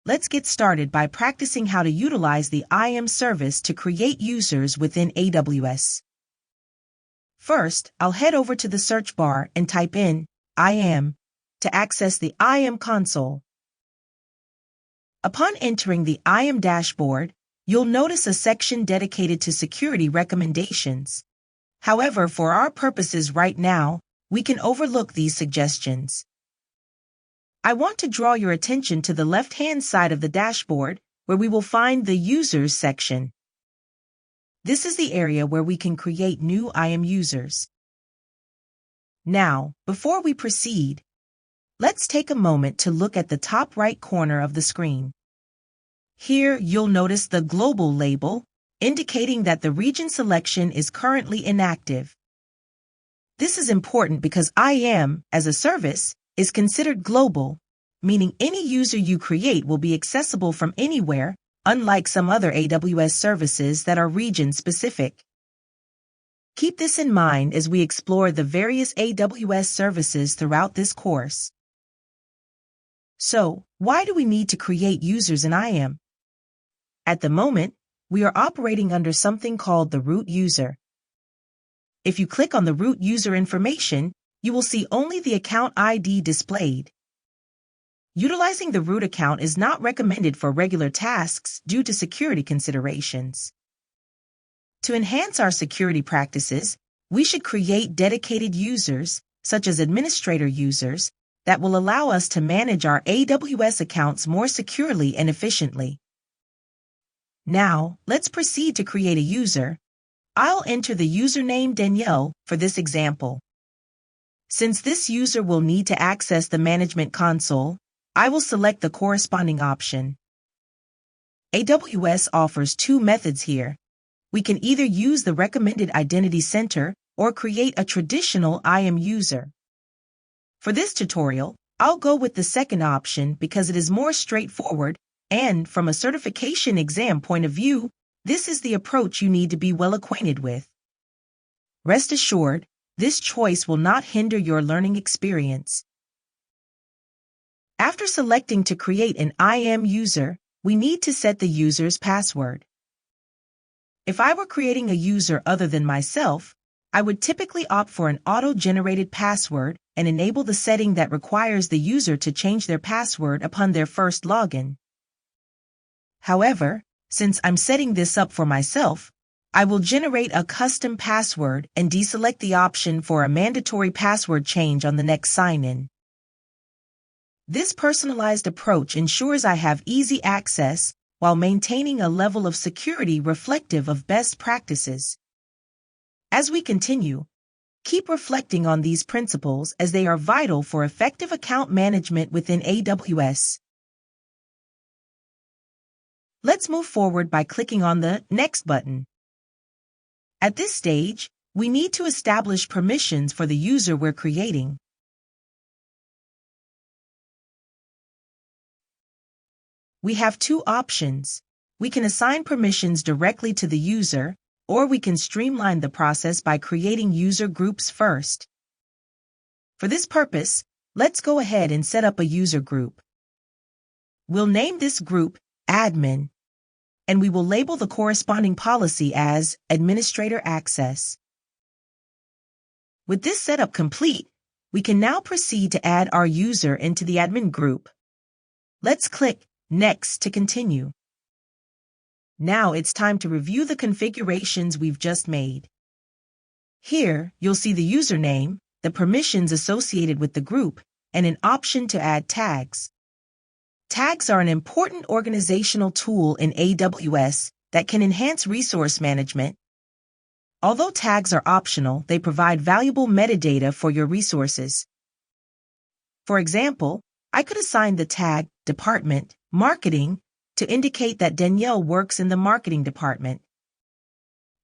let's get started by practicing how to utilize the IAM service to create users within AWS. First, I'll head over to the search bar and type in IAM to access the IAM console. Upon entering the IAM dashboard, you'll notice a section dedicated to security recommendations. However, for our purposes right now, we can overlook these suggestions. I want to draw your attention to the left-hand side of the dashboard, where we will find the Users section. This is the area where we can create new IAM users. Now, before we proceed, let's take a moment to look at the top right corner of the screen. Here, you'll notice the Global label, indicating that the region selection is currently inactive. This is important because IAM, as a service, is considered global, meaning any user you create will be accessible from anywhere, unlike some other AWS services that are region-specific. Keep this in mind as we explore the various AWS services throughout this course. So, why do we need to create users in IAM? At the moment, we are operating under something called the root user. If you click on the root user information, you will see only the account ID displayed. Utilizing the root account is not recommended for regular tasks due to security considerations. To enhance our security practices, we should create dedicated users, such as administrator users, that will allow us to manage our AWS accounts more securely and efficiently. Now, let's proceed to create a user. I'll enter the username Danielle for this example. Since this user will need to access the management console, I will select the corresponding option. AWS offers two methods here. We can either use the recommended identity center or create a traditional IAM user. For this tutorial, I'll go with the second option because it is more straightforward, and from a certification exam point of view, this is the approach you need to be well acquainted with. Rest assured, this choice will not hinder your learning experience. After selecting to create an IAM user, we need to set the user's password. If I were creating a user other than myself, I would typically opt for an auto-generated password and enable the setting that requires the user to change their password upon their first login. However, since I'm setting this up for myself, I will generate a custom password and deselect the option for a mandatory password change on the next sign-in. This personalized approach ensures I have easy access while maintaining a level of security reflective of best practices. As we continue, keep reflecting on these principles as they are vital for effective account management within AWS. Let's move forward by clicking on the Next button. At this stage, we need to establish permissions for the user we're creating. We have two options. We can assign permissions directly to the user, or we can streamline the process by creating user groups first. For this purpose, let's go ahead and set up a user group. We'll name this group Admin, and we will label the corresponding policy as Administrator Access. With this setup complete, we can now proceed to add our user into the admin group. Let's click Next to continue. Now it's time to review the configurations we've just made. Here, you'll see the username, the permissions associated with the group, and an option to add tags. Tags are an important organizational tool in AWS that can enhance resource management. Although tags are optional, they provide valuable metadata for your resources. For example, I could assign the tag Department Marketing to indicate that Danielle works in the marketing department.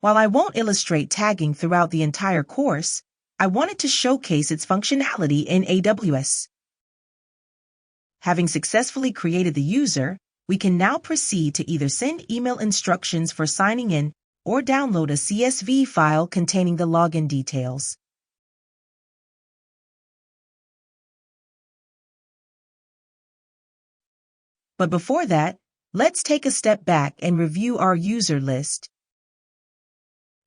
While I won't illustrate tagging throughout the entire course, I wanted to showcase its functionality in AWS. Having successfully created the user, we can now proceed to either send email instructions for signing in or download a CSV file containing the login details. But before that, let's take a step back and review our user list.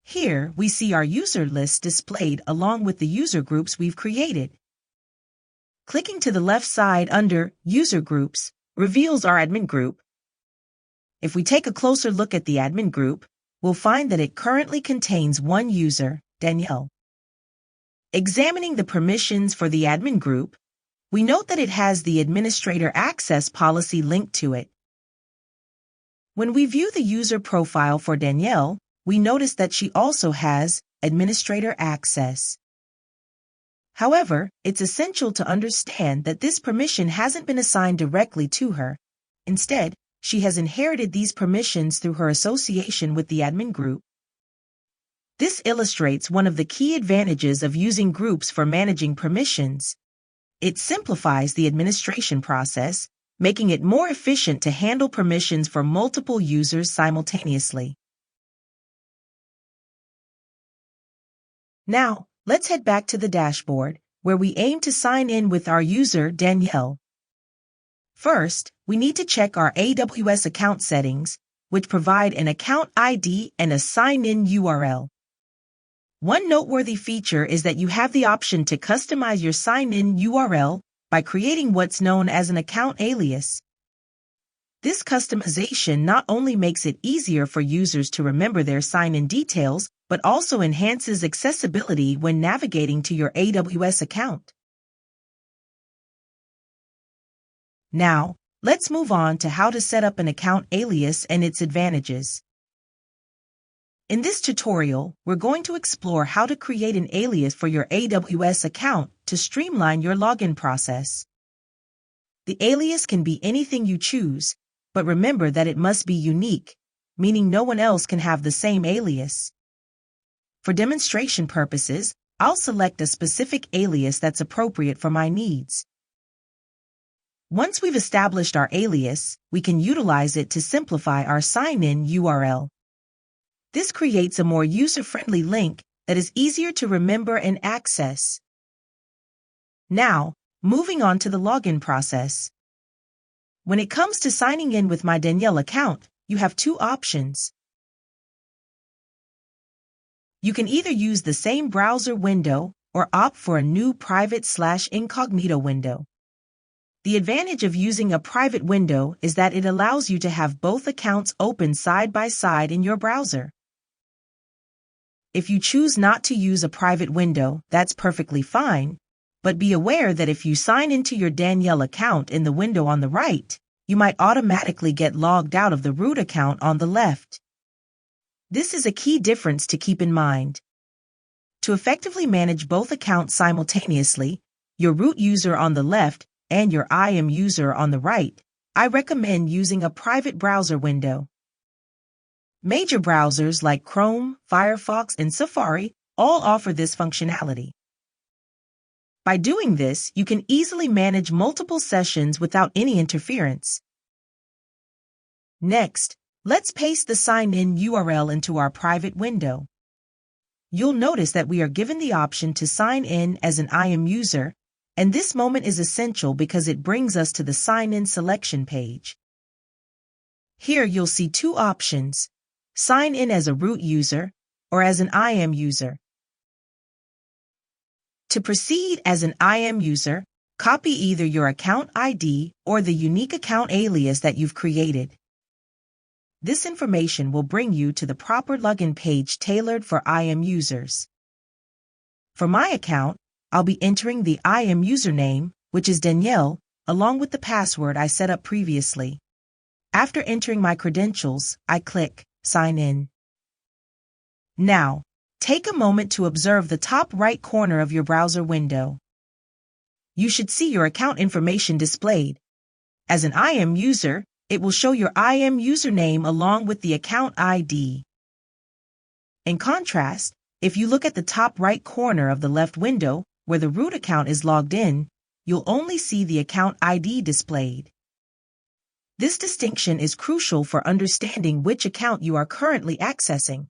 Here, we see our user list displayed along with the user groups we've created. Clicking to the left side under User Groups reveals our admin group. If we take a closer look at the admin group, we'll find that it currently contains one user, Danielle. Examining the permissions for the admin group, we note that it has the administrator access policy linked to it. When we view the user profile for Danielle, we notice that she also has administrator access. However, it's essential to understand that this permission hasn't been assigned directly to her. Instead, she has inherited these permissions through her association with the admin group. This illustrates one of the key advantages of using groups for managing permissions. It simplifies the administration process, making it more efficient to handle permissions for multiple users simultaneously. Now, let's head back to the dashboard, where we aim to sign in with our user, Danielle. First, we need to check our AWS account settings, which provide an account ID and a sign-in URL. One noteworthy feature is that you have the option to customize your sign-in URL by creating what's known as an account alias. This customization not only makes it easier for users to remember their sign-in details, but also enhances accessibility when navigating to your AWS account. Now, let's move on to how to set up an account alias and its advantages. In this tutorial, we're going to explore how to create an alias for your AWS account to streamline your login process. The alias can be anything you choose, but remember that it must be unique, meaning no one else can have the same alias. For demonstration purposes, I'll select a specific alias that's appropriate for my needs. Once we've established our alias, we can utilize it to simplify our sign-in URL. This creates a more user-friendly link that is easier to remember and access. Now, moving on to the login process. When it comes to signing in with my Danielle account, you have two options. You can either use the same browser window or opt for a new private/incognito window. The advantage of using a private window is that it allows you to have both accounts open side by side in your browser. If you choose not to use a private window, that's perfectly fine, but be aware that if you sign into your Danielle account in the window on the right, you might automatically get logged out of the root account on the left. This is a key difference to keep in mind. To effectively manage both accounts simultaneously, your root user on the left and your IAM user on the right, I recommend using a private browser window. Major browsers like Chrome, Firefox, and Safari all offer this functionality. By doing this, you can easily manage multiple sessions without any interference. Next, let's paste the sign-in URL into our private window. You'll notice that we are given the option to sign in as an IAM user, and this moment is essential because it brings us to the sign-in selection page. Here you'll see two options: sign in as a root user or as an IAM user. To proceed as an IAM user, copy either your account ID or the unique account alias that you've created. This information will bring you to the proper login page tailored for IAM users. For my account, I'll be entering the IAM username, which is Danielle, along with the password I set up previously. After entering my credentials, I click Sign In. Now, take a moment to observe the top right corner of your browser window. You should see your account information displayed. As an IAM user, it will show your IAM username along with the account ID. In contrast, if you look at the top right corner of the left window, where the root account is logged in, you'll only see the account ID displayed. This distinction is crucial for understanding which account you are currently accessing.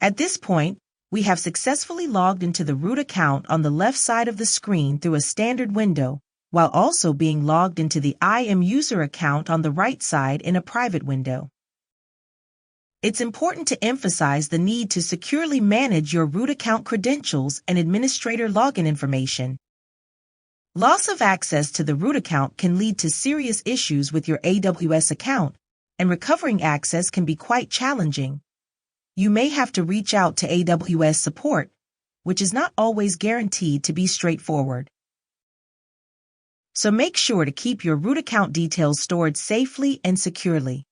At this point, we have successfully logged into the root account on the left side of the screen through a standard window, while also being logged into the IAM user account on the right side in a private window. It's important to emphasize the need to securely manage your root account credentials and administrator login information. Loss of access to the root account can lead to serious issues with your AWS account, and recovering access can be quite challenging. You may have to reach out to AWS support, which is not always guaranteed to be straightforward. So make sure to keep your root account details stored safely and securely.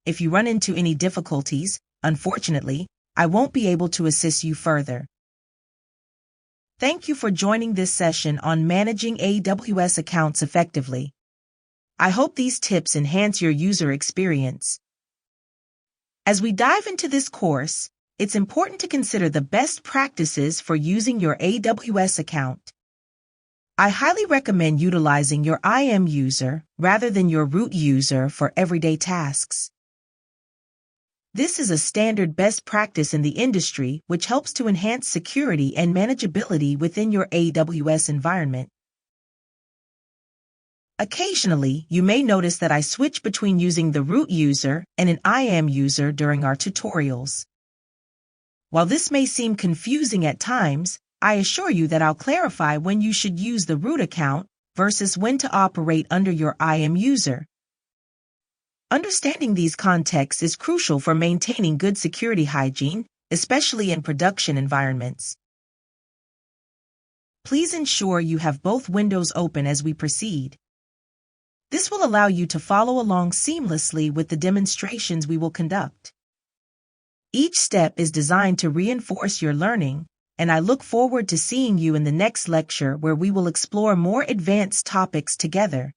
If you run into any difficulties, unfortunately, I won't be able to assist you further. Thank you for joining this session on managing AWS accounts effectively. I hope these tips enhance your user experience. As we dive into this course, it's important to consider the best practices for using your AWS account. I highly recommend utilizing your IAM user rather than your root user for everyday tasks. This is a standard best practice in the industry which helps to enhance security and manageability within your AWS environment. Occasionally, you may notice that I switch between using the root user and an IAM user during our tutorials. While this may seem confusing at times, I assure you that I'll clarify when you should use the root account versus when to operate under your IAM user. Understanding these contexts is crucial for maintaining good security hygiene, especially in production environments. Please ensure you have both windows open as we proceed. This will allow you to follow along seamlessly with the demonstrations we will conduct. Each step is designed to reinforce your learning, and I look forward to seeing you in the next lecture where we will explore more advanced topics together.